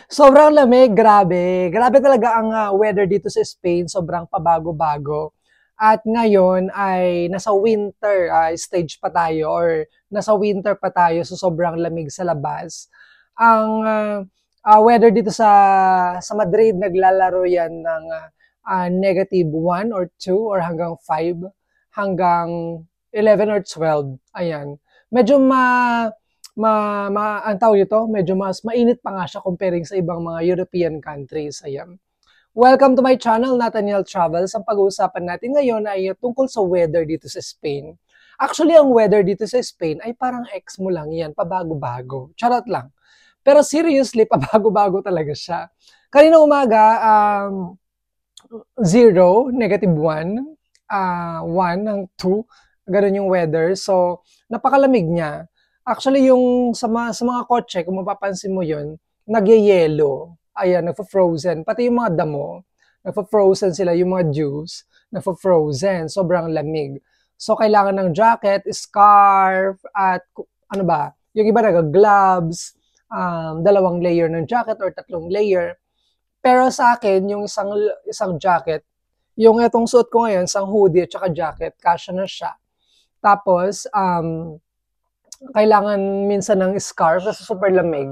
Sobrang lamig, grabe. Grabe talaga ang weather dito sa Spain, sobrang pabago-bago. At ngayon ay nasa winter stage pa tayo or nasa winter pa tayo, so sobrang lamig sa labas. Ang weather dito sa Madrid, naglalaro yan ng -1 or 2 or hanggang 5 hanggang 11 or 12. Ayan. Medyo ang tawag dito, medyo mas mainit pa nga siya comparing sa ibang mga European countries. Ayan. Welcome to my channel, Nathaniel Travels. Ang pag-uusapan natin ngayon ay tungkol sa weather dito sa Spain. Actually, ang weather dito sa Spain ay parang ex mo lang yan, pabago-bago. Charot lang. Pero seriously, pabago-bago talaga siya. Kanina umaga, 0, -1, 1 ng 2, ganun yung weather. So, napakalamig niya. Actually, yung sa mga kotse, kung mapapansin mo yun, nagyayelo. Ayan, nagfo-frozen. Pati yung mga damo, nagfo-frozen sila, yung mga juice, nagfo-frozen. Sobrang lamig. So, kailangan ng jacket, scarf, at ano ba, yung iba nag-gloves, 2 layer ng jacket or 3 layer. Pero sa akin, yung isang jacket, yung itong suot ko ngayon, isang hoodie at saka jacket, kasya na siya. Tapos, kailangan minsan ng scarf kasi super lamig.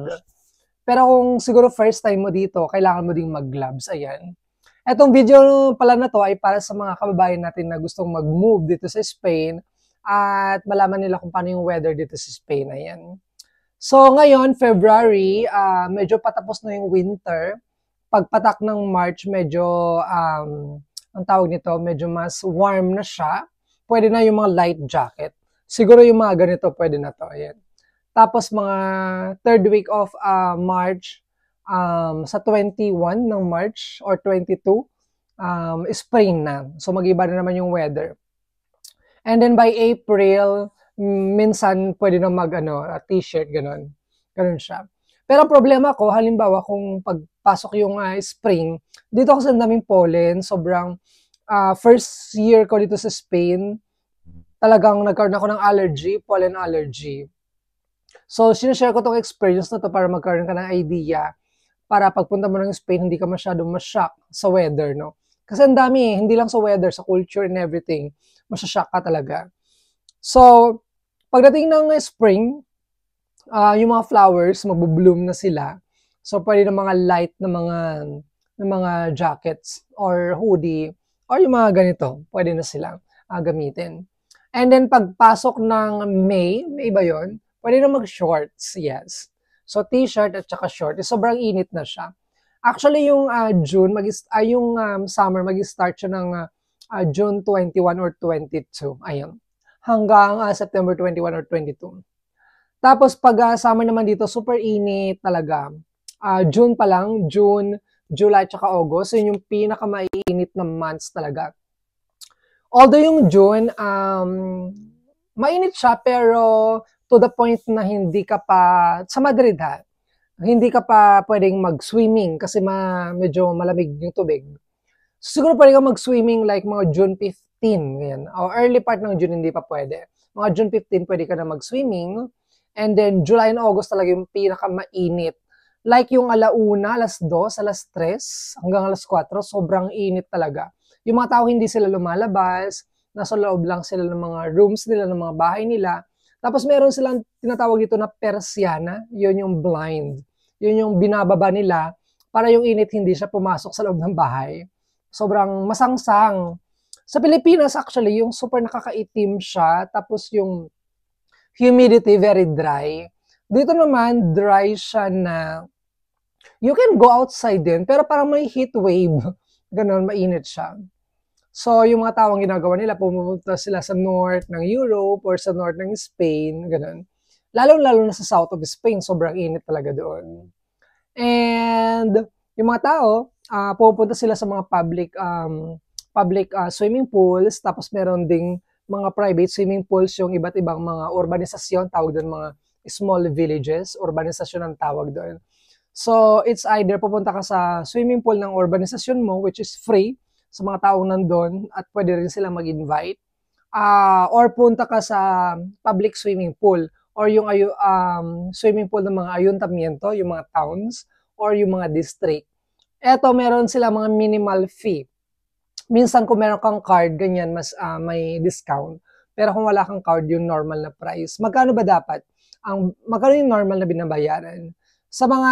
Pero kung siguro first time mo dito, kailangan mo ding mag-gloves. Ayan. Etong video pala na to ay para sa mga kababayan natin na gustong mag-move dito sa Spain at malaman nila kung paano yung weather dito sa Spain. Ayan. So ngayon, February, medyo patapos na yung winter. Pagpatak ng March, medyo, ang tawag nito, medyo mas warm na siya. Pwede na yung mga light jacket. Siguro yung mga ganito, pwede na to. Ayan. Tapos mga 3rd week of March, sa 21 ng March or 22, spring na. So mag-iba na naman yung weather. And then by April, minsan pwede na t-shirt, ganun. Ganun siya. Pero ang problema ko, halimbawa kung pagpasok yung spring, dito kasi ang daming pollen, sobrang first year ko dito sa Spain, talagang nagkaroon ako ng allergy, pollen allergy. So, sinashare ko tong experience na to para magkaroon ka ng idea para pagpunta mo ng Spain, hindi ka masyadong ma-shock sa weather, no? Kasi ang dami, hindi lang sa weather, sa culture and everything, masya-shock ka talaga. So, pagdating ng spring, yung mga flowers, magbo-bloom na sila. So, pwede ng mga light na mga jackets or hoodie or yung mga ganito, pwede na silang gamitin. And then, pagpasok ng May ba yun? Pwede na mag-shorts, yes. So, t-shirt at saka short. Sobrang init na siya. Actually, yung June, yung summer, mag-start siya ng June 21 or 22. Ayun. Hanggang September 21 or 22. Tapos, pag summer naman dito, super init talaga. June pa lang, June, July, at saka August. Yun yung pinaka-mainit na months talaga. Although yung June, mainit siya, pero to the point na hindi ka pa, sa Madrid hindi ka pa pwedeng mag-swimming kasi medyo malamig yung tubig. Siguro pwede ka mag-swimming like mga June 15, ganyan. O early part ng June hindi pa pwede. Mga June 15 pwede ka na mag-swimming. And then July and August talaga yung pinaka-mainit. Like yung alauna, alas 2, alas 3, hanggang alas 4, sobrang init talaga. Yung mga tao hindi sila lumalabas, nasa loob lang sila ng mga rooms nila, ng mga bahay nila. Tapos meron silang tinatawag dito na persiana, yun yung blind. Yun yung binababa nila para yung init hindi siya pumasok sa loob ng bahay. Sobrang masangsang. Sa Pilipinas actually, yung super nakakaitim siya, tapos yung humidity very dry. Dito naman, dry siya na you can go outside din, pero parang may heat wave. Ganon, mainit siya. So, yung mga tao ang ginagawa nila, pumunta sila sa north ng Europe or sa north ng Spain, ganun. Lalo-lalo na sa south of Spain, sobrang init talaga doon. And yung mga tao, pupunta sila sa mga public swimming pools, tapos meron ding mga private swimming pools, yung iba't ibang mga urbanisasyon, tawag doon mga small villages, urbanisasyon ang tawag doon. So, it's either pupunta ka sa swimming pool ng urbanisasyon mo, which is free sa mga taong nandun, at pwede rin sila mag-invite. Or punta ka sa public swimming pool, or yung swimming pool ng mga ayuntamiento, yung mga towns, or yung mga district. Eto, meron sila mga minimal fee. Minsan kung meron kang card, ganyan, mas may discount. Pero kung wala kang card, yung normal na price. Magkano ba dapat? Magkano yung normal na binabayaran? Sa mga,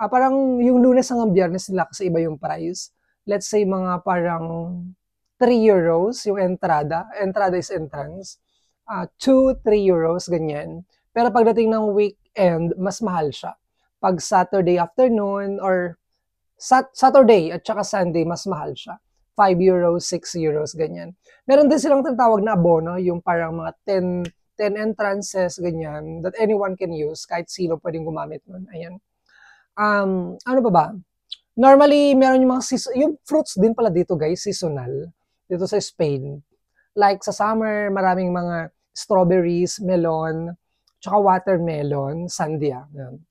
parang yung Lunes hanggang Biyernes nila kasi iba yung price. Let's say mga parang 3 euros yung entrada. Entrada is entrance. 2, 3 euros, ganyan. Pero pagdating ng weekend, mas mahal siya. Pag Saturday afternoon or Saturday at saka Sunday, mas mahal siya. 5 euros, 6 euros, ganyan. Meron din silang tinatawag na abono, yung parang mga 10 entrances, ganyan, that anyone can use, kahit sino pwedeng gumamit nun. Ayan. Ano ba? Normally, meron yung mga yung fruits din pala dito, guys, seasonal. Dito sa Spain. Like sa summer, maraming mga strawberries, melon, tsaka watermelon, sandia. Yan.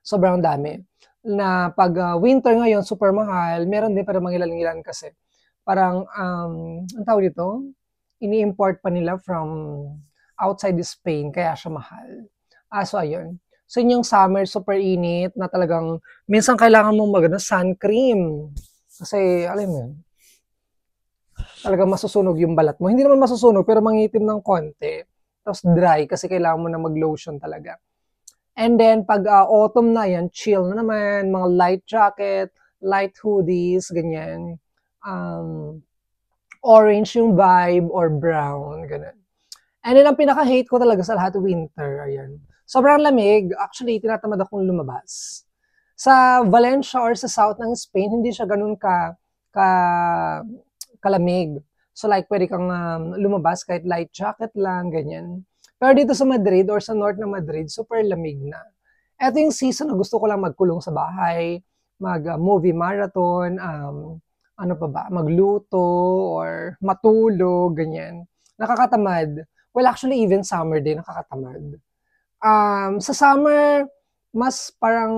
Sobrang dami. Na pag winter ngayon, super mahal. Meron din para mga ilan kasi. Parang, ang tawag dito, ini-import pa nila from outside Spain, kaya siya mahal. So, ayun. So, yun yung summer, super init, na talagang, minsan kailangan mong sun cream. Kasi, alam mo yun, talagang masusunog yung balat mo. Hindi naman masusunog, pero mangitim ng konti. Tapos dry, kasi kailangan mo na mag-lotion talaga. And then, pag autumn na yan, chill na naman, mga light jacket, light hoodies, ganyan. Orange yung vibe, or brown, ganun. And then, ang pinaka-hate ko talaga sa lahat, winter, ayan. Sobrang lamig, actually, tinatamad akong lumabas. Sa Valencia or sa south ng Spain, hindi siya ganun kalamig. So, like, pwede kang lumabas kahit light jacket lang, ganyan. Pero dito sa Madrid or sa north ng Madrid, super lamig na. Ito yung season na gusto ko lang magkulong sa bahay, mag-movie marathon, ano pa ba, magluto, or matulog, ganyan. Nakakatamad. Well, actually, even summer din, nakakatamad. Sa summer, mas parang,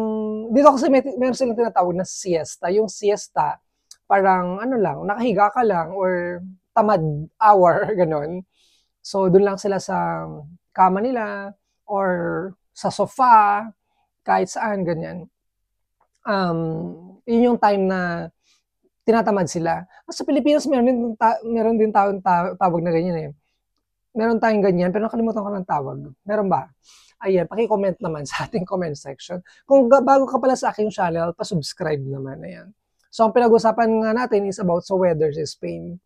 dito kasi meron silang tinatawag na siesta. Yung siesta, parang, ano lang, nakahiga ka lang, or tamad hour, ganon. So, dun lang sila sa kama nila, or sa sofa, kahit saan, ganyan. Yun yung time na tinatamad sila. Sa Pilipinas, meron din tawag na ganyan eh. Meron tayong ganyan, pero nakalimutan ko ng tawag. Meron ba? Ayan, paki-comment naman sa ating comment section. Kung bago ka pala sa aking channel, pa-subscribe naman. Ayan. So, ang pinag-usapan nga natin is about sa weather sa Spain.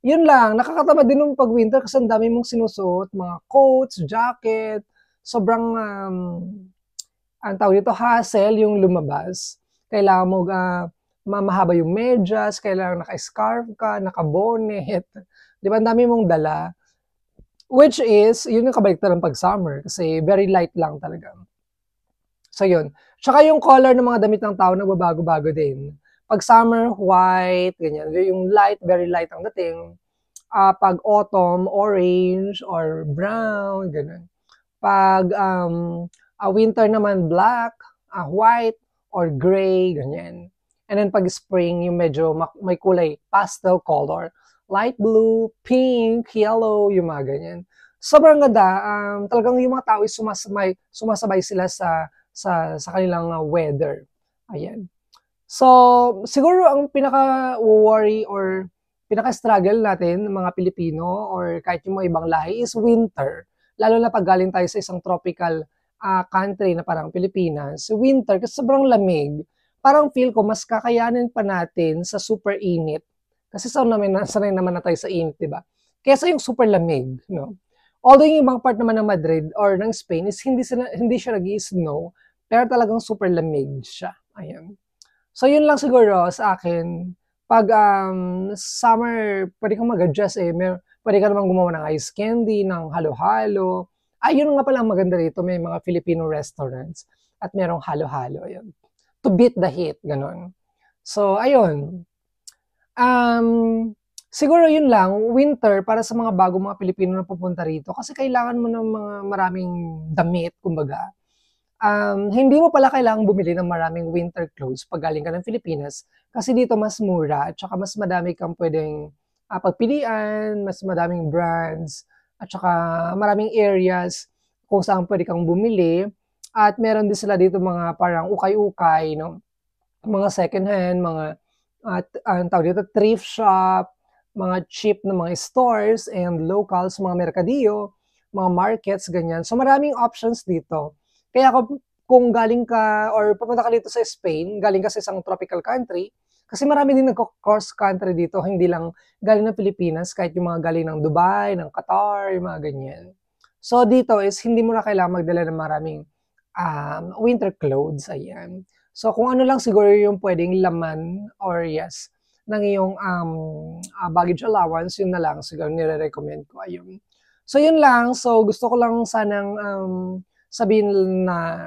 Yun lang, nakakatamad din nung pag-winter kasi ang dami mong sinusuot, mga coats, jacket, sobrang, ang tawag dito, hassle yung lumabas. Kailangan mo mahaba yung medyas, kailangan naka-scarf ka, naka-bonnet. Di ba, ang dami mong dala. Which is, yun yung kabaliktaran ng pag-summer kasi very light lang talaga. So, yun. Tsaka yung color ng mga damit ng tao nagbabago-bago din. Pag summer, white, ganyan. Yung light, very light ang dating. Pag autumn, orange or brown, ganyan. Pag winter naman, black, white, or gray, ganyan. And then pag spring, yung medyo may kulay, pastel color. Light blue, pink, yellow, yung mga ganyan. Sobrang ganda. Talagang yung mga tao ay sumasabay sila sa kanilang weather. Ayan. So, siguro ang pinaka-worry or pinaka-struggle natin, mga Pilipino or kahit yung mga ibang lahi is winter. Lalo na pag galing tayo sa isang tropical country na parang Pilipinas. Winter, kasi sobrang lamig. Parang feel ko, mas kakayanin pa natin sa super init. Kasi sanay naman na tayo sa init, diba? Kesa yung super lamig, no? Although yung ibang part naman ng Madrid or ng Spain is hindi siya nag-i-snow, pero talagang super lamig siya. Ayan. So, yun lang siguro sa akin. Pag summer, pwede kang mag-adjust eh. Pwede ka naman gumawa ng ice candy, ng halo-halo. Yun nga pala ang maganda rito. May mga Filipino restaurants at merong halo-halo. Ayun. To beat the heat, ganun. So, ayun. Siguro yun lang, winter para sa mga bagong mga Pilipino na pupunta rito. Kasi kailangan mo ng mga maraming damit, kumbaga. Hindi mo pala kailangang bumili ng maraming winter clothes pag galing ka ng Pilipinas kasi dito mas mura at saka mas madami kang pwedeng pagpilian, mas madaming brands at saka maraming areas kung saan pwede kang bumili At meron din sila dito mga parang ukay-ukay, no? Mga second hand, mga ang tawag dito, thrift shop, mga cheap na mga stores and locals, mga merkadilyo, mga markets, ganyan. So maraming options dito. Kaya kung galing ka or pupunta ka dito sa Spain, galing ka sa isang tropical country, kasi marami din nagko-cross country dito, hindi lang galing ng Pilipinas, kahit yung mga galing ng Dubai, ng Qatar, yung mga ganyan. So dito is hindi mo na kailangan magdala ng maraming winter clothes, ayan. So kung ano lang siguro yung pwedeng laman or yes, ng iyong baggage allowance, yun na lang siguro nire-recommend ko, ayun. So yun lang, so gusto ko lang sanang sabihin na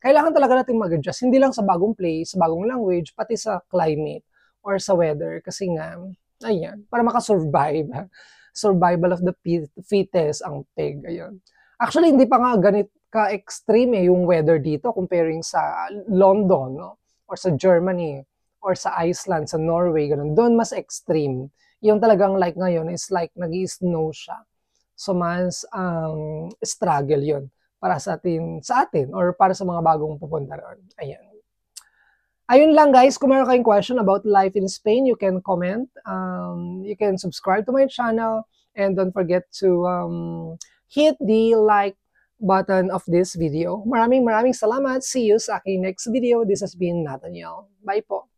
kailangan talaga natin mag-adjust, hindi lang sa bagong place, sa bagong language, pati sa climate or sa weather. Kasi nga, ayan, para makasurvive. Survival of the fittest ang pig. Ayun. Actually, hindi pa nga ganit ka-extreme yung weather dito comparing sa London, no? Or sa Germany, or sa Iceland, sa Norway, ganun. Doon mas extreme. Yung talagang like ngayon is like nag-i-snow siya. So, mas struggle yon para sa atin or para sa mga bagong pupunta ron. Ayan. Ayun lang guys, kung meron kayong question about life in Spain, you can comment, you can subscribe to my channel, and don't forget to hit the like button of this video. Maraming salamat. See you sa aking next video. This has been Nathaniel. Bye po.